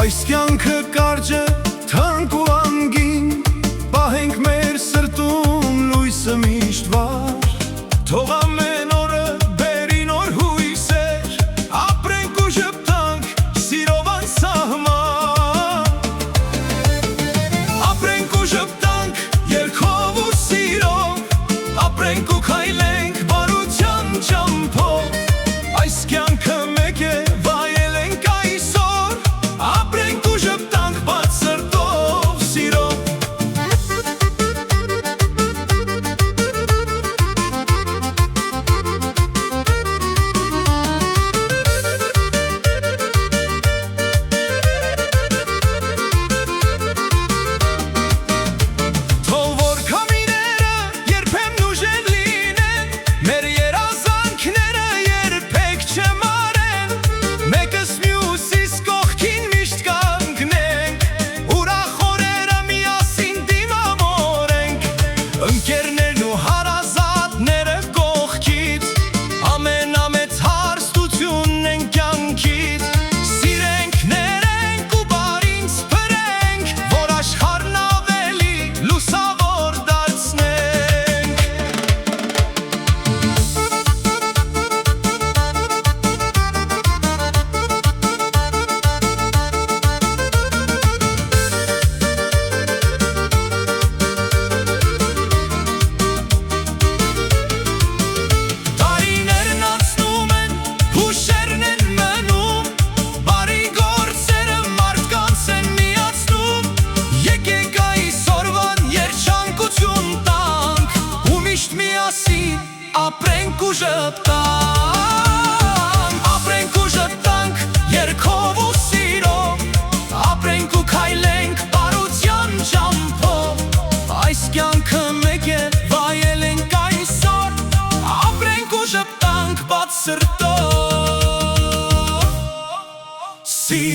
Այս կյանքը կարճ է, թանկ ու անգին, պահենք մեր սրտում լույսը միշտ վար, թող ամեն օրը բերի նոր հույսեր, ապրենք ու ժպտանք սիրով անսահման, ապրենք ու ժպտանք երգով ու սիրով, ապրենք ու քայլենք բարության ճամփով, այս կյանքը մեկ է, վայել ենք այսօր, ապրենք ու ժպտանք բաց սրտով սիրով։ Թող որ քամիները երբեմն ուժեղ լինեն, մեր երազանքները երբեք չմարեն, մեկս մյուսիս կողքին միշտ կանգնենք, ուրախ օրերը միասին դիմավորենք, ընկերներն ու հարազատները կողքից, ամենամեծ հարստությունն են կյանքից, սիրենք, ներենք ու բարին սփռենք, որ աշխարհն ավելի լուսավոր դարձնենք։ Տարիներն անցնում են, հուշերն են մնում, բարի գործերը մարդկանց են միացնում, եկեք այսօրվան երջանկություն տանք, ու միշտ միասին ապրենք ու ժպտանք, ապրենք ու ժպտանք երգով ու սիրով, ապրենք ու քայլենք բարության ճամփով, այս կյանքը մեկ է, վայել ենք այսօր, ապրենք ու ժպտանք բաց սրտով սիրով։